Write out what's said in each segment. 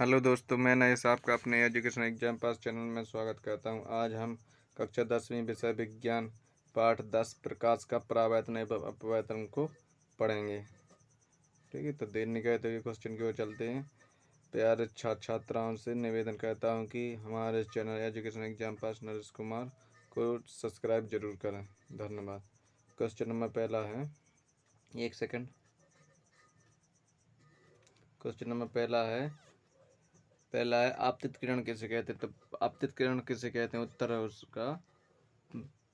Hello दोस्तों, मैं नरेश आपका अपने एजुकेशन एग्जाम पास चैनल में स्वागत करता हूं। आज हम कक्षा 10वीं विषय विज्ञान पाठ 10 प्रकाश का परावर्तन एवं अपवर्तन को पढ़ेंगे। ठीक है, तो देर नहीं करते हुए क्वेश्चन की ओर चलते हैं। प्यारे छात्र छात्राओं से निवेदन करता हूं कि हमारे चैनल एजुकेशन एग्जाम पास नरेश कुमार को सब्सक्राइब जरूर करें। धन्यवाद। क्वेश्चन नंबर पहला है, एक सेकेंड। क्वेश्चन नंबर पहला है आपतित किरण किसे कहते हैं। तो आपतित किरण किसे कहते हैं, उत्तर है उसका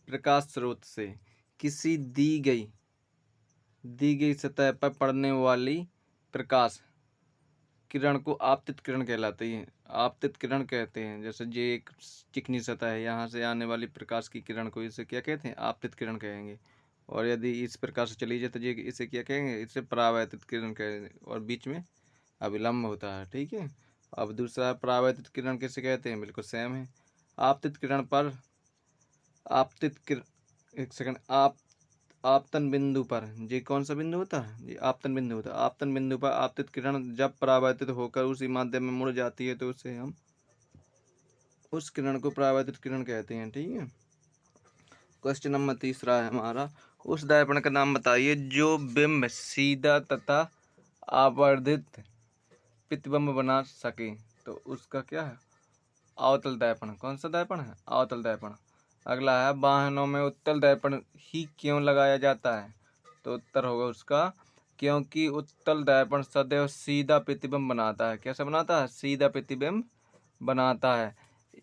प्रकाश स्रोत से किसी दी गई सतह पर पड़ने वाली प्रकाश किरण को आपतित किरण कहलाती है। आपतित किरण कहते हैं। जैसे ये एक चिकनी सतह है, यहाँ से आने वाली प्रकाश की किरण को इसे क्या कहते हैं, आपतित किरण कहेंगे। और यदि इस प्रकार से चली जाए तो ये इसे क्या कहेंगे, इसे परावर्तित किरण कहेंगे। और बीच में अविलंब होता है। ठीक है। अब दूसरा परावर्तित किरण किसे कहते हैं, बिल्कुल सेम है। आपतित किरण पर आपतित किरण एक सेकंड आपतन बिंदु पर, ये कौन सा बिंदु होता है, ये आपतन बिंदु होता है। आपतन बिंदु पर आपतित किरण जब परावर्तित होकर उसी माध्यम में मुड़ जाती है तो उसे हम उस किरण को परावर्तित किरण कहते हैं। ठीक है। क्वेश्चन नंबर तीसरा है हमारा, उस दर्पण का नाम बताइए जो बिंब सीधा तथा आवर्धित प्रतिबिंब बना सके। तो उसका क्या है, अवतल दर्पण। कौन सा दर्पण है, अवतल दर्पण। अगला है, वाहनों में उत्तल दर्पण ही क्यों लगाया जाता है। तो उत्तर होगा उसका, क्योंकि उत्तल दर्पण सदैव सीधा प्रतिबिंब बनाता है। कैसा बनाता है, सीधा प्रतिबिंब बनाता है।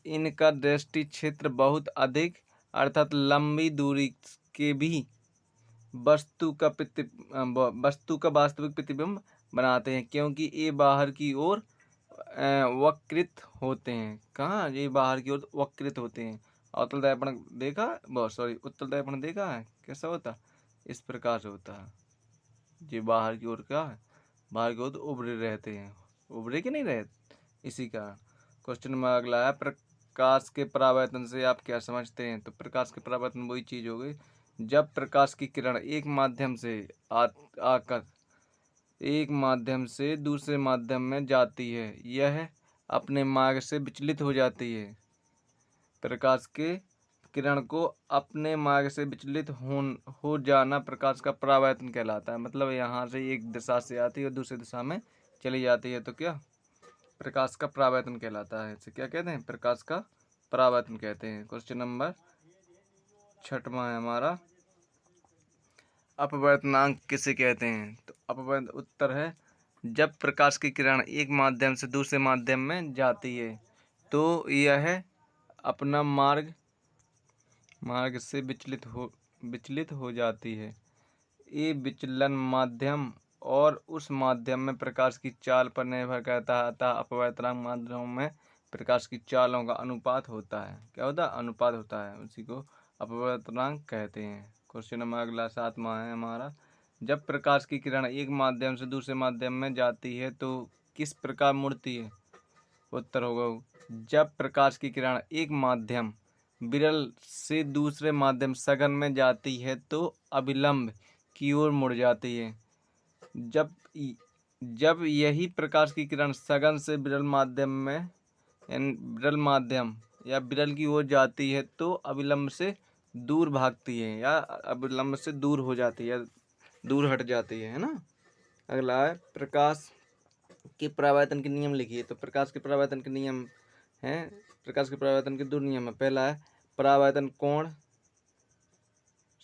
इनका दृष्टि क्षेत्र बहुत अधिक अर्थात लंबी दूरी के भी वस्तु का वास्तविक प्रतिबिंब बनाते हैं, क्योंकि ये बाहर की ओर वक्रित होते हैं। कहाँ, ये बाहर की ओर वक्रित होते हैं। अवतल दर्पण देखा, बहुत सॉरी उत्तल दर्पण देखा है, कैसा होता है, इस प्रकार से होता है। ये बाहर की ओर क्या है, बाहर की ओर उभरे रहते हैं, उभरे के नहीं रहते, इसी कारण। क्वेश्चन नंबर अगला है, प्रकाश के परावर्तन से आप क्या समझते हैं। तो प्रकाश के परावर्तन वही चीज हो गई जब प्रकाश की किरण एक माध्यम से आकर एक माध्यम से दूसरे माध्यम में जाती है, यह अपने मार्ग से विचलित हो जाती है। प्रकाश के किरण को अपने मार्ग से विचलित हो जाना प्रकाश का परावर्तन कहलाता है। मतलब यहाँ से एक दिशा से आती है और दूसरी दिशा में चली जाती है, तो क्या प्रकाश का परावर्तन कहलाता है। इसे क्या कहते हैं, प्रकाश का परावर्तन कहते हैं। क्वेश्चन नंबर छठवां है हमारा, अपवर्तनांक किसे कहते हैं। तो अपवर्त उत्तर है, जब प्रकाश की किरण एक माध्यम से दूसरे माध्यम में जाती है तो यह अपना मार्ग से विचलित हो जाती है। ये विचलन माध्यम और उस माध्यम में प्रकाश की चाल पर निर्भर करता है, अतः अपवर्तनांक माध्यमों में प्रकाश की चालों का अनुपात होता है। क्या होता है, अनुपात होता है, उसी को अपवर्तनांक कहते हैं। क्वेश्चन नंबर अगला सातवां है हमारा, जब प्रकाश की किरण एक माध्यम से दूसरे माध्यम में जाती है तो किस प्रकार मुड़ती है। उत्तर होगा, जब प्रकाश की किरण एक माध्यम विरल से दूसरे माध्यम सघन में जाती है तो अभिलंब की ओर मुड़ जाती है। जब यही प्रकाश की किरण सघन से विरल माध्यम या विरल की ओर जाती है तो अभिलंब से दूर भागती है या अभिलंब से दूर हो जाती है, दूर हट जाती है ना। अगला है, प्रकाश के परावर्तन के नियम लिखिए। तो प्रकाश के परावर्तन के नियम हैं, प्रकाश के परावर्तन के दो नियम है। पहला है, परावर्तन कोण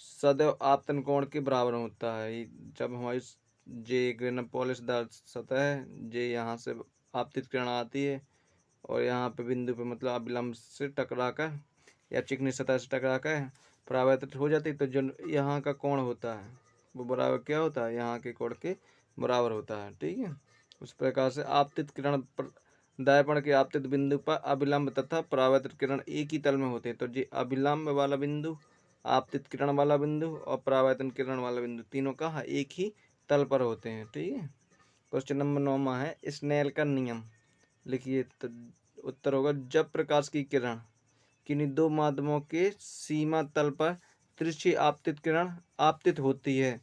सदैव आपतन कोण के बराबर होता है। जब हमारी जे ग्रेन पॉलिशदार सतह है, जे यहाँ से आपतित किरण आती है और यहाँ पे बिंदु पे मतलब अभिलंब से टकरा कर या चिकनी सतह से टकरा कर परावर्तित हो जाती है, तो जो यहाँ का कोण होता है वो बराबर क्या होता है, यहाँ के कोण के बराबर होता है। ठीक है। उस प्रकार से आपतित किरण दर्पण के आपतित बिंदु पर अभिलंब तथा परावर्तित किरण एक ही तल में होते हैं। तो ये अभिलंब वाला बिंदु, आपतित किरण वाला बिंदु और परावर्तन किरण वाला बिंदु तीनों का एक ही तल पर होते हैं। ठीक है। क्वेश्चन नंबर 9 है, स्नेल का नियम लिखिए। तो उत्तर होगा, जब प्रकाश की किरण किन्हीं दो माध्यमों के सीमा तल पर तिरछी आपतित किरण आपतित होती है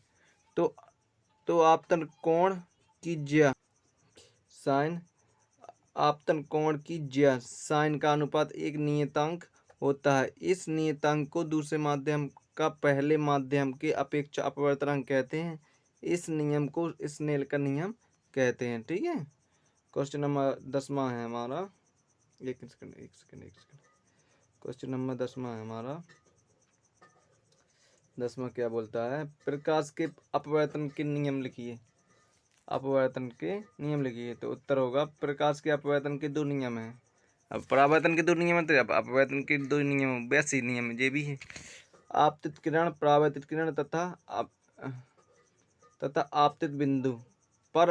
तो आपतन कोण की ज्या साइन आपतन कोण की ज्या साइन का अनुपात एक नियतांक होता है। इस नियतांक को दूसरे माध्यम का पहले माध्यम के अपेक्षा अपवर्तनांक कहते हैं। इस नियम को स्नेल का नियम कहते हैं। ठीक है, क्वेश्चन नंबर 10वां है हमारा। एक सेकंड। क्वेश्चन नंबर 10वां है हमारा। 10वां क्या बोलता है, प्रकाश के अपवर्तन के नियम लिखिए। अपवर्तन के नियम लिखिए। तो उत्तर होगा प्रकाश के अपवर्तन के दो नियम हैं। अब परावर्तन के दो नियम है तो अब अपवर्तन के दो नियम वैसे नियम ये भी है। आपतित किरण, परावर्तित किरण तथा आपतित बिंदु पर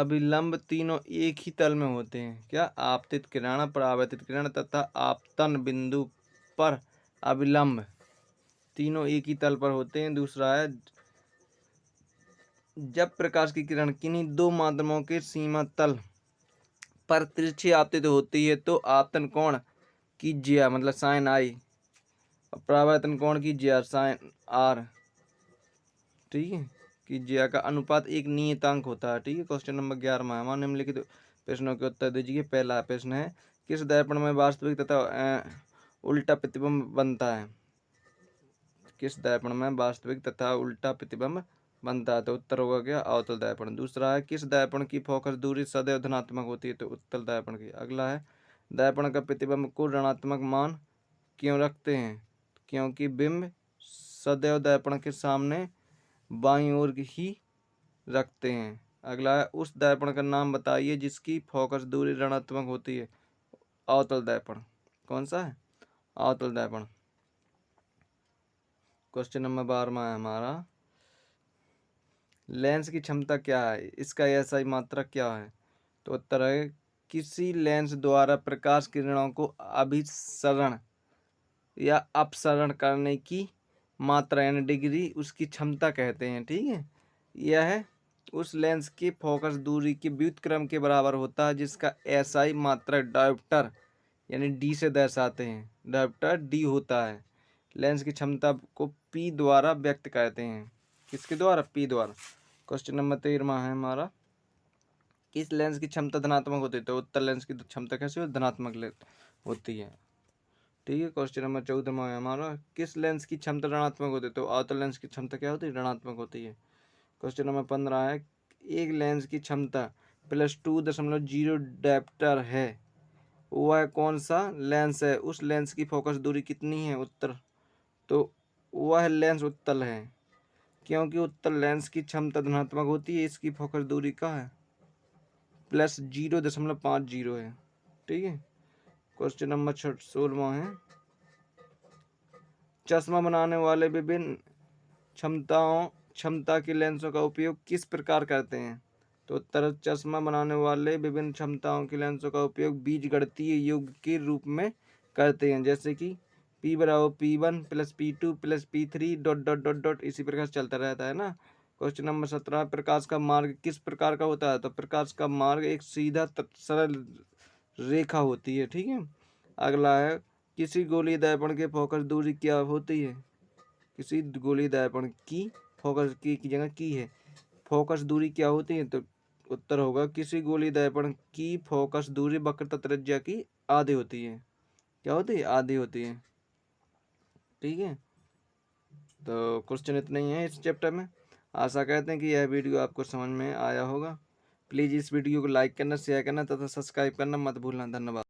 अभिलंब तीनों एक ही तल में होते हैं। क्या? आपतित किरण, परावर्तित किरण तथा आपतन बिंदु पर अभिलंब तीनों एक ही तल पर होते हैं। दूसरा है, जब प्रकाश की किरण किन्हीं दो माध्यमों के सीमा तल पर तिरछी आपतित होती है तो आपतन कोण की ज्या मतलब साइन आई, परावर्तन कोण की ज्या साइन आर, ठीक है, की ज्या का अनुपात एक नियतांक होता है। ठीक है, क्वेश्चन नंबर 11 है। निम्नलिखित प्रश्नों के उत्तर दीजिए। पहला प्रश्न है, किस दर्पण में वास्तविक तथा उल्टा प्रतिबिंब बनता है? किस दर्पण में वास्तविक तथा उल्टा प्रतिबिंब बनता है? तो उत्तर होगा क्या? अवतल दर्पण। दूसरा है, किस दर्पण की फोकस दूरी सदैव धनात्मक होती है? तो उत्तल दर्पण की। अगला है, दर्पण का प्रतिबिंब को ऋणात्मक मान क्यों रखते हैं? क्योंकि बिंब सदैव दर्पण के सामने बाईं ओर ही रखते हैं। अगला है, उस दर्पण का नाम बताइए जिसकी फोकस दूरी ऋणात्मक होती है। अवतल दर्पण। कौन सा है? अवतल दर्पण। क्वेश्चन नंबर 12 है हमारा, लेंस की क्षमता क्या है? इसका एसआई मात्रक क्या है? तो उत्तर है, किसी लेंस द्वारा प्रकाश किरणों को अभिसरण या अपसरण करने की मात्रा यानी डिग्री उसकी क्षमता कहते हैं। ठीक है, यह उस लेंस की फोकस दूरी के व्युत्क्रम के बराबर होता है जिसका एसआई मात्रक डायोप्टर यानी डी से दर्शाते हैं। डायोप्टर डी होता है। लेंस की क्षमता को पी द्वारा व्यक्त करते हैं। किसके द्वारा? पी द्वारा। क्वेश्चन नंबर 13 है हमारा, किस लेंस की क्षमता धनात्मक होती है? तो उत्तर लेंस की क्षमता कैसी होती है? धनात्मक होती है। ठीक है, क्वेश्चन नंबर 14 है हमारा, किस लेंस की क्षमता ऋणात्मक होती है? तो अवतल लेंस की क्षमता क्या होती है? ऋणात्मक होती है। क्वेश्चन नंबर 15 है, एक लेंस की क्षमता +2.0 डायोप्टर है, वह कौन सा लेंस है? उस लेंस की फोकस दूरी कितनी है? उत्तर, तो वह लेंस उत्तल है, क्योंकि उत्तल लेंस की क्षमता धनात्मक होती है। इसकी फोकस दूरी का है +0.50 है। ठीक है, क्वेश्चन नंबर 16 है, चश्मा बनाने वाले विभिन्न क्षमता के लेंसों का उपयोग किस प्रकार करते हैं? तो उत्तर, चश्मा बनाने वाले विभिन्न क्षमताओं के लेंसों का उपयोग बीजगणितीय योग के रूप में करते हैं, जैसे कि P बराबर P1 + P2 + P3 ... इसी प्रकार चलता रहता है ना। क्वेश्चन नंबर 17, प्रकाश का मार्ग किस प्रकार का होता है? तो प्रकाश का मार्ग एक सीधा सरल रेखा होती है। ठीक है, अगला है, किसी गोलीय दर्पण के फोकस दूरी क्या होती है? किसी गोलीय दर्पण की फोकस की जगह की है, फोकस दूरी क्या होती है? तो उत्तर होगा, किसी गोलीय दर्पण की फोकस दूरी वक्रता त्रिज्या की आधी होती है। क्या होती है? आधी होती है। ठीक है, तो क्वेश्चन इतने ही है इस चैप्टर में। आशा करते हैं कि यह वीडियो आपको समझ में आया होगा। प्लीज़ इस वीडियो को लाइक करना, शेयर करना तथा सब्सक्राइब करना मत भूलना। धन्यवाद।